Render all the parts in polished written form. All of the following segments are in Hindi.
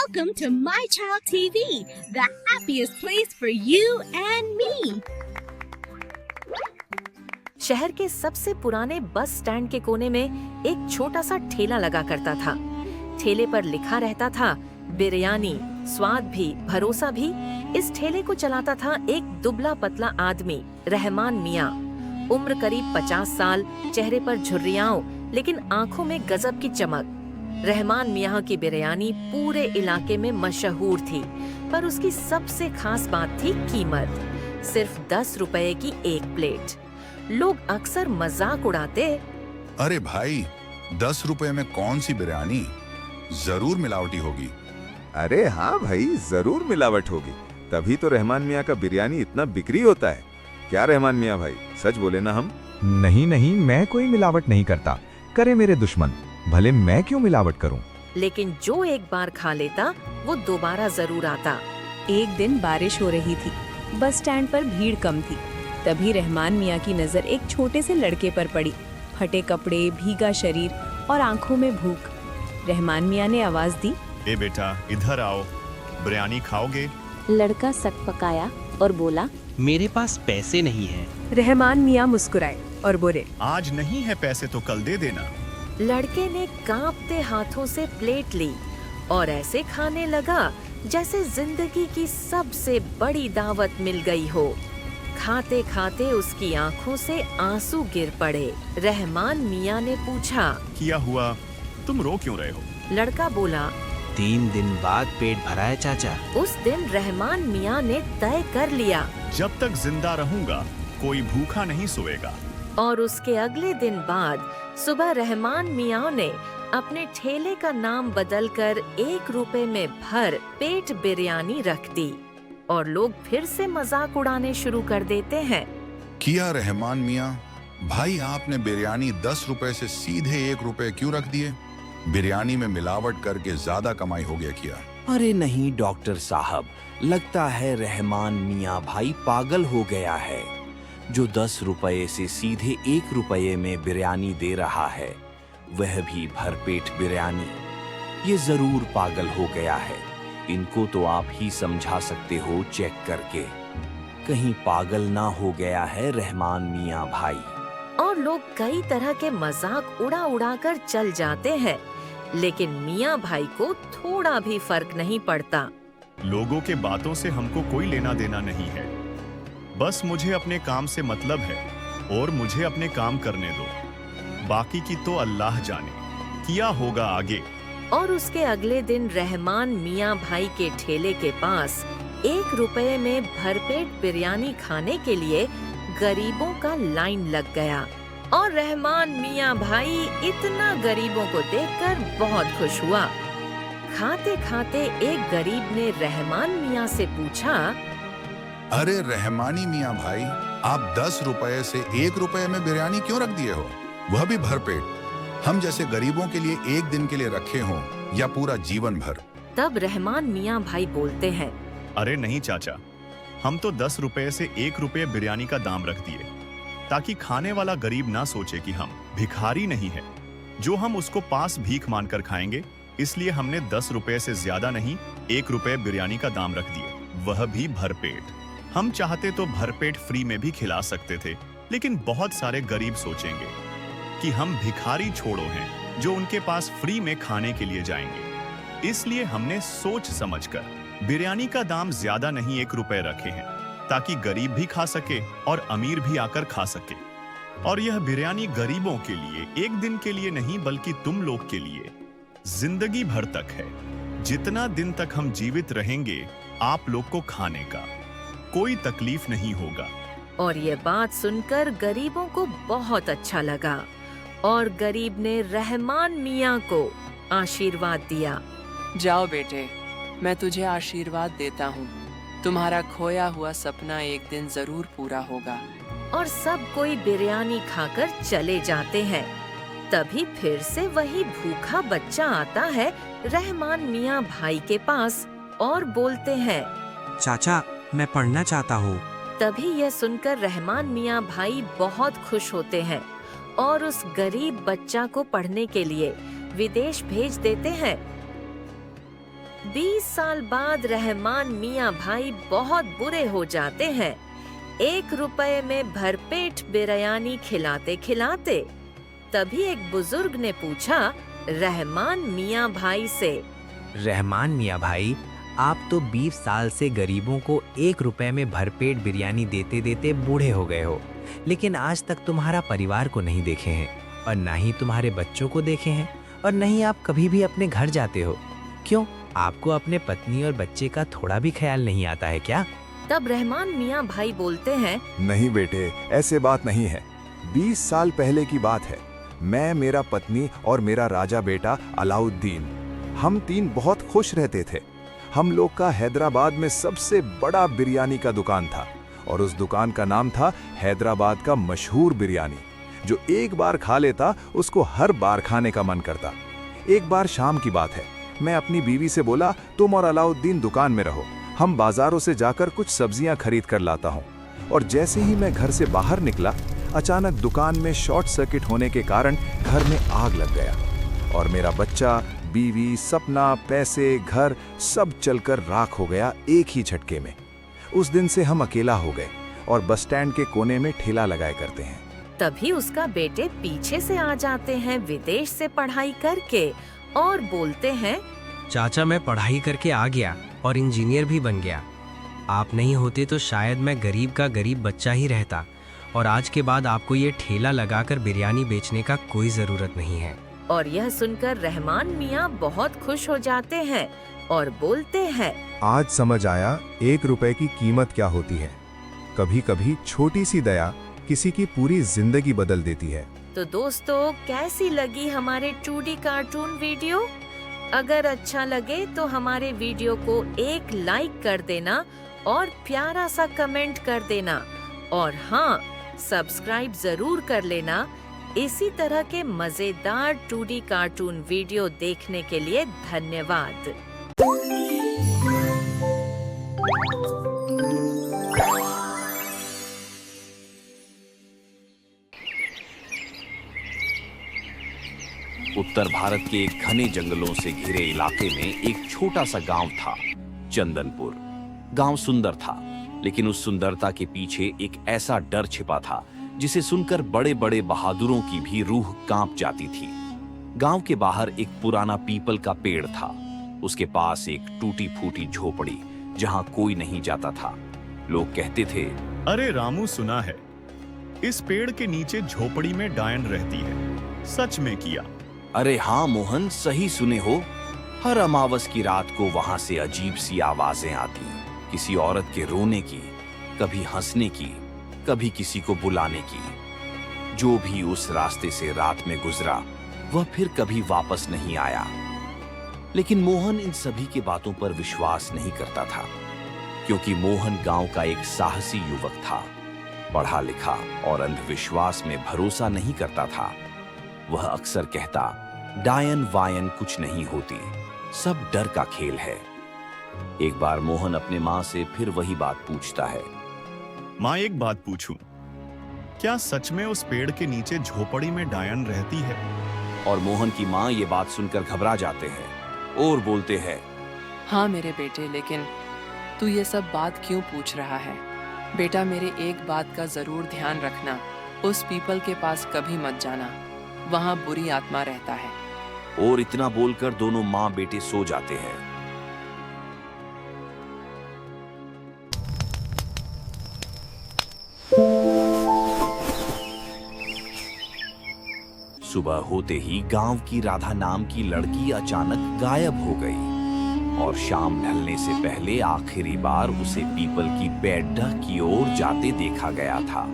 Welcome to My Child TV, the happiest place for you and me. शहर के सबसे पुराने बस स्टैंड के कोने में एक छोटा सा ठेला लगा करता था। ठेले पर लिखा रहता था बिरयानी, स्वाद भी, भरोसा भी। इस ठेले को चलाता था एक दुबला पतला आदमी, रहमान मियाँ। उम्र करीब 50 साल, चेहरे पर झुर्रियाओं, लेकिन आंखों में गजब की चमक। रहमान मियाँ की बिरयानी पूरे इलाके में मशहूर थी, पर उसकी सबसे खास बात थी कीमत। सिर्फ 10 रुपए की एक प्लेट। लोग अक्सर मजाक उड़ाते, अरे भाई, 10 रुपए में कौन सी बिरयानी, जरूर मिलावटी होगी। अरे हाँ भाई, जरूर मिलावट होगी, तभी तो रहमान मियाँ का बिरयानी इतना बिक्री होता है। क्या रहमान मियाँ भाई, सच बोले ना हम? नहीं, मैं कोई मिलावट नहीं करता। करे मेरे दुश्मन, भले मैं क्यों मिलावट करूं। लेकिन जो एक बार खा लेता वो दोबारा जरूर आता। एक दिन बारिश हो रही थी। बस स्टैंड पर भीड़ कम थी। तभी रहमान मियाँ की नजर एक छोटे से लड़के पर पड़ी। फटे कपड़े, भीगा शरीर और आंखों में भूख। रहमान मियाँ ने आवाज दी, ए बेटा, इधर आओ, बिरयानी खाओगे? लड़का सकपकाया और बोला, मेरे पास पैसे नहीं हैं। रहमान मियाँ मुस्कुराए और बोले, आज नहीं है पैसे तो कल दे देना। लड़के ने कांपते हाथों से प्लेट ली और ऐसे खाने लगा जैसे जिंदगी की सबसे बड़ी दावत मिल गई हो। खाते खाते उसकी आंखों से आंसू गिर पड़े। रहमान मियाँ ने पूछा, क्या हुआ, तुम रो क्यों रहे हो? लड़का बोला, 3 दिन बाद पेट भरा है चाचा। उस दिन रहमान मियाँ ने तय कर लिया, जब तक जिंदा रहूंगा कोई भूखा नहीं सोएगा। और उसके अगले दिन बाद सुबह रहमान मियाँ ने अपने ठेले का नाम बदलकर 1 रुपए में भर पेट बिरयानी रख दी। और लोग फिर से मजाक उड़ाने शुरू कर देते हैं। किया रहमान मियाँ भाई, आपने बिरयानी 10 रुपए से सीधे 1 रुपए क्यों रख दिए? बिरयानी में मिलावट करके ज्यादा कमाई हो गया किया। अरे नहीं डॉक्टर साहब, लगता है रहमान मियाँ भाई पागल हो गया है। जो 10 रुपए से सीधे 1 रुपए में बिरयानी दे रहा है, वह भी भरपेट बिरयानी। ये जरूर पागल हो गया है। इनको तो आप ही समझा सकते हो चेक करके। कहीं पागल ना हो गया है रहमान मियाँ भाई। और लोग कई तरह के मजाक उड़ा उड़ा कर चल जाते हैं, लेकिन मियाँ भाई को थोड़ा भी फर्क नहीं पड़ता। लोगों के बातों से हमको कोई लेना देना नहीं है। बस मुझे अपने काम से मतलब है और मुझे अपने काम करने दो। बाकी की तो अल्लाह जाने, किया होगा आगे। और उसके अगले दिन रहमान मियाँ भाई के ठेले के पास 1 रुपए में भरपेट बिरयानी खाने के लिए गरीबों का लाइन लग गया। और रहमान मियाँ भाई इतना गरीबों को देखकर बहुत खुश हुआ। खाते खाते एक गरीब ने रहमान मियाँ से पूछा, अरे रहमानी मियाँ भाई, आप 10 रुपए से 1 रुपए में बिरयानी क्यों रख दिए हो, वह भी भरपेट? हम जैसे गरीबों के लिए एक दिन के लिए रखे हों या पूरा जीवन भर? तब रहमान मियाँ भाई बोलते हैं, अरे नहीं चाचा, हम तो 10 रुपए से 1 रुपए बिरयानी का दाम रख दिए, ताकि खाने वाला गरीब ना सोचे कि हम भिखारी नहीं है, जो हम उसको पास भीख मानकर खाएंगे। इसलिए हमने 10 रुपए से ज्यादा नहीं, 1 रुपए बिरयानी का दाम रख दिए, वह भी भरपेट। हम चाहते तो भरपेट फ्री में भी खिला सकते थे, लेकिन बहुत सारे गरीब सोचेंगे कि हम भिखारी छोड़ो हैं जो उनके पास फ्री में खाने के लिए जाएंगे। इसलिए हमने सोच समझकर बिरयानी का दाम ज्यादा नहीं 1 रुपए रखे हैं, ताकि गरीब भी खा सके और अमीर भी आकर खा सके। और यह बिरयानी गरीबों के लिए एक दिन के लिए नहीं, बल्कि तुम लोग के लिए जिंदगी भर तक है। जितना दिन तक हम जीवित रहेंगे, आप लोग को खाने का कोई तकलीफ नहीं होगा। और ये बात सुनकर गरीबों को बहुत अच्छा लगा और गरीब ने रहमान मियाँ को आशीर्वाद दिया। जाओ बेटे, मैं तुझे आशीर्वाद देता हूँ। तुम्हारा खोया हुआ सपना एक दिन जरूर पूरा होगा। और सब कोई बिरयानी खाकर चले जाते हैं। तभी फिर से वही भूखा बच्चा आता है रहमान मियाँ भाई के पास और बोलते हैं, चाचा, मैं पढ़ना चाहता हूँ। तभी यह सुनकर रहमान मियाँ भाई बहुत खुश होते हैं और उस गरीब बच्चा को पढ़ने के लिए विदेश भेज देते हैं। 20 साल बाद रहमान मियाँ भाई बहुत बुरे हो जाते हैं। 1 रुपए में भरपेट बिरयानी खिलाते खिलाते तभी एक बुजुर्ग ने पूछा रहमान मियाँ भाई से, रहमान मियाँ भाई, आप तो 20 साल से गरीबों को 1 रुपए में भरपेट बिरयानी देते देते बूढ़े हो गए हो, लेकिन आज तक तुम्हारा परिवार को नहीं देखे हैं और ना ही तुम्हारे बच्चों को देखे हैं और न ही आप कभी भी अपने घर जाते हो। क्यों, आपको अपने पत्नी और बच्चे का थोड़ा भी ख्याल नहीं आता है क्या? तब रहमान मियाँ भाई बोलते हैं, नहीं बेटे, ऐसे बात नहीं है। 20 साल पहले की बात है। मैं, मेरा पत्नी और मेरा राजा बेटा अलाउद्दीन, हम 3 बहुत खुश रहते थे। हम लोग का हैदराबाद में सबसे बड़ा बिरयानी का दुकान था और उस दुकान का नाम था हैदराबाद का मशहूर बिरयानी। जो एक बार खा लेता उसको हर बार खाने का मन करता। एक बार शाम की बात है, मैं अपनी बीवी से बोला, तुम और अलाउद्दीन दुकान में रहो, हम बाजारों से जाकर कुछ सब्जियां खरीद कर लाता हूं। और जैसे ही मैं घर से बाहर निकला, अचानक दुकान में शॉर्ट सर्किट होने के कारण घर में आग लग गया और मेरा बच्चा, बीवी, सपना, पैसे, घर सब जलकर राख हो गया एक ही झटके में। उस दिन से हम अकेला हो गए और बस स्टैंड के कोने में ठेला लगाए करते हैं। तभी उसका बेटे पीछे से आ जाते हैं विदेश से पढ़ाई करके और बोलते हैं, चाचा, मैं पढ़ाई करके आ गया और इंजीनियर भी बन गया। आप नहीं होते तो शायद मैं गरीब का गरीब बच्चा ही रहता और आज के बाद आपको ये ठेला लगाकर बिरयानी बेचने का कोई जरूरत नहीं है। और यह सुनकर रहमान मियाँ बहुत खुश हो जाते हैं और बोलते हैं, आज समझ आया 1 रुपए की कीमत क्या होती है। कभी कभी छोटी सी दया किसी की पूरी जिंदगी बदल देती है। तो दोस्तों, कैसी लगी हमारे 2D कार्टून वीडियो? अगर अच्छा लगे तो हमारे वीडियो को एक लाइक कर देना और प्यारा सा कमेंट कर देना और हाँ, सब्सक्राइब जरूर कर लेना। इसी तरह के मजेदार 2D कार्टून वीडियो देखने के लिए धन्यवाद। उत्तर भारत के घने जंगलों से घिरे इलाके में एक छोटा सा गांव था, चंदनपुर। गांव सुंदर था, लेकिन उस सुंदरता के पीछे एक ऐसा डर छिपा था जिसे सुनकर बड़े बड़े बहादुरों की भी रूह कांप जाती थी। गांव के बाहर एक पुराना पीपल का पेड़ था। उसके पास एक टूटी फूटी झोपड़ी जहां कोई नहीं जाता था। लोग कहते थे, अरे रामू, सुना है इस पेड़ के नीचे झोपड़ी में डायन रहती है। सच में किया? अरे हाँ मोहन, सही सुने हो। हर अमावस की रात को वहां से अजीब सी आवाजें आती, किसी औरत के रोने की, कभी हंसने की, कभी किसी को बुलाने की। जो भी उस रास्ते से रात में गुजरा वह फिर कभी वापस नहीं आया। लेकिन मोहन इन सभी की बातों पर विश्वास नहीं करता था, क्योंकि मोहन गांव का एक साहसी युवक था। पढ़ा लिखा और अंधविश्वास में भरोसा नहीं करता था। वह अक्सर कहता, डायन वायन कुछ नहीं होती, सब डर का खेल है। एक बार मोहन अपने माँ से फिर वही बात पूछता है। माँ, एक बात पूछूं, क्या सच में उस पेड़ के नीचे झोपड़ी में डायन रहती है? और मोहन की माँ ये बात सुनकर घबरा जाते हैं और बोलते हैं, हाँ मेरे बेटे, लेकिन तू ये सब बात क्यों पूछ रहा है? बेटा, मेरे एक बात का जरूर ध्यान रखना, उस पीपल के पास कभी मत जाना, वहाँ बुरी आत्मा रहता है। और इतना बोलकर दोनों माँ बेटे सो जाते हैं। सुबह होते ही गांव की राधा नाम की लड़की अचानक गायब हो गई और शाम ढलने से पहले आखिरी बार उसे पीपल की बैठक की ओर जाते देखा गया था।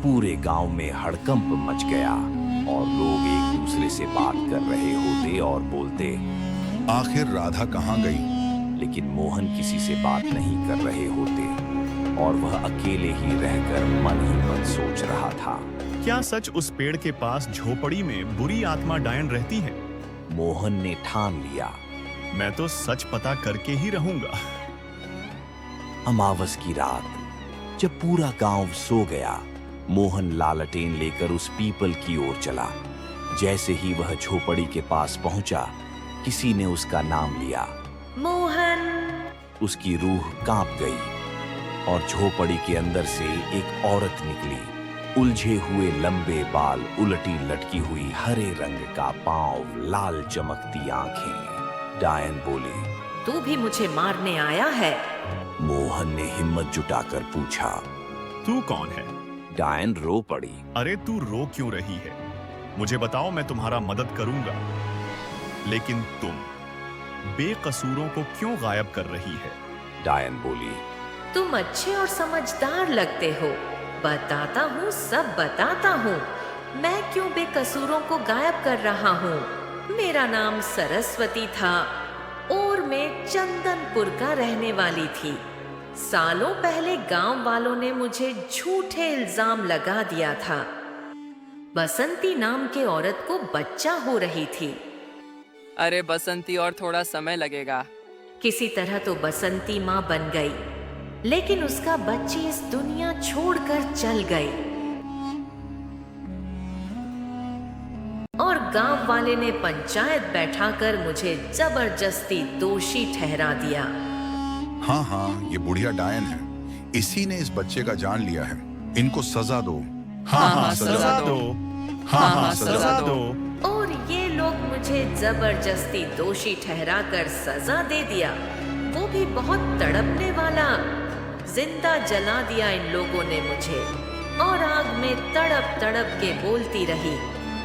पूरे गांव में हड़कंप मच गया और लोग एक दूसरे से बात कर रहे होते और बोलते, आखिर राधा कहाँ गई? लेकिन मोहन किसी से बात नहीं कर रहे होते और वह अकेले ही रहकर मन ही मन सोच रहा था। क्या सच उस पेड़ के पास झोपड़ी में बुरी आत्मा डायन रहती है? मोहन ने ठान लिया, मैं तो सच पता करके ही रहूंगा। अमावस की रात जब पूरा गांव सो गया, मोहन लालटेन लेकर उस पीपल की ओर चला। जैसे ही वह झोपड़ी के पास पहुंचा, किसी ने उसका नाम लिया। मोहन। उसकी रूह कांप गई और झोपड़ी के अंदर से एक औरत निकली। उलझे हुए लंबे बाल, उलटी लटकी हुई हरे रंग का पांव, लाल चमकती आंखें। डायन बोली, तू भी मुझे मारने आया है? मोहन ने हिम्मत जुटाकर पूछा। तू कौन है? डायन रो पड़ी। अरे तू रो क्यों रही है? मुझे बताओ, मैं तुम्हारा मदद करूंगा। लेकिन तुम बेकसूरों को क्यों गायब कर रही है? डायन बोली, तुम अच्छे और समझदार लगते हो। बताता हूँ, सब बताता हूँ। मैं क्यों बेकसूरों को गायब कर रहा हूँ। मेरा नाम सरस्वती था और मैं चंदनपुर का रहने वाली थी। सालों पहले गांव वालों ने मुझे झूठे इल्जाम लगा दिया था। बसंती नाम के औरत को बच्चा हो रही थी। अरे बसंती, और थोड़ा समय लगेगा। किसी तरह तो बसंती माँ बन गई, लेकिन उसका बच्ची इस दुनिया छोड़कर चल गई। और गांव वाले ने पंचायत बैठाकर मुझे जबरदस्ती दोषी ठहरा दिया। हाँ हाँ, ये बुढ़िया डायन है। इसी ने इस बच्चे का जान लिया है। इनको सजा दो। हाँ हाँ, सजा दो। हाँ हाँ, सजा दो। और ये लोग मुझे जबरदस्ती दोषी ठहराकर सजा दे दिया, वो भी बहुत तड़पने वाला। जिंदा जला दिया इन लोगों ने मुझे, और आग में तड़प तड़प के बोलती रही,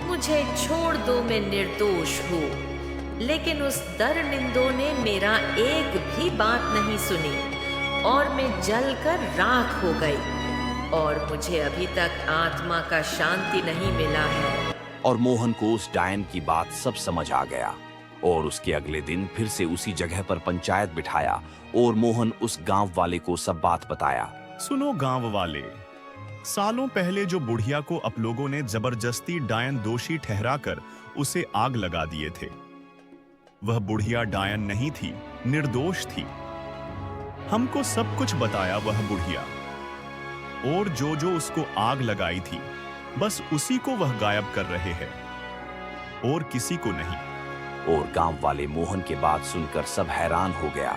मुझे छोड़ दो, मैं निर्दोष हूँ। लेकिन उस दरनिंदों ने मेरा एक भी बात नहीं सुनी और मैं जलकर राख हो गई। और मुझे अभी तक आत्मा का शांति नहीं मिला है। और मोहन को उस डायन की बात सब समझ आ गया और उसके अगले दिन फिर से उसी जगह पर पंचायत बिठाया और मोहन उस गांव वाले को सब बात बताया। सुनो गांव वाले, सालों पहले जो बुढ़िया को आप लोगों ने जबरदस्ती डायन दोषी ठहराकर उसे आग लगा दिए थे, वह बुढ़िया डायन नहीं थी, निर्दोष थी। हमको सब कुछ बताया वह बुढ़िया, और जो उसको आग लगाई थी बस उसी को वह गायब कर रहे हैं और किसी को नहीं। और गांव वाले मोहन के बात सुनकर सब हैरान हो गया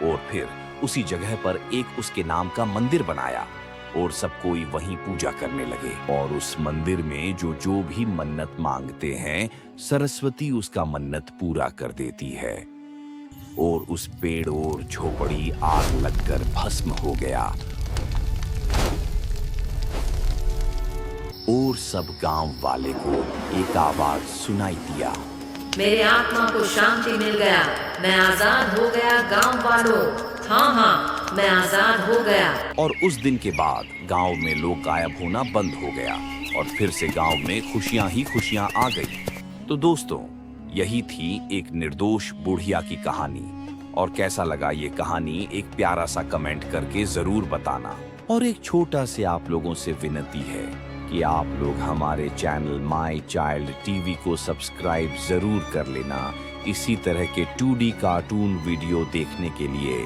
और फिर उसी जगह पर एक उसके नाम का मंदिर बनाया और सब कोई वहीं पूजा करने लगे। और उस मंदिर में जो भी मन्नत मांगते हैं, सरस्वती उसका मन्नत पूरा कर देती है। और उस पेड़ और झोपड़ी आग लगकर भस्म हो गया और सब गांव वाले को एक आवाज सुनाई दिया, मेरे आत्मा को शांति मिल गया, मैं आजाद हो गया गांव वालों। हाँ हाँ, मैं आजाद हो गया। और उस दिन के बाद गांव में लोग गायब होना बंद हो गया और फिर से गांव में खुशियां ही खुशियां आ गई। तो दोस्तों, यही थी एक निर्दोष बुढ़िया की कहानी। और कैसा लगा ये कहानी, एक प्यारा सा कमेंट करके जरूर बताना। और एक छोटा से आप लोगों से विनती है कि आप लोग हमारे चैनल माय चाइल्ड टीवी को सब्सक्राइब जरूर कर लेना, इसी तरह के 2D कार्टून वीडियो देखने के लिए।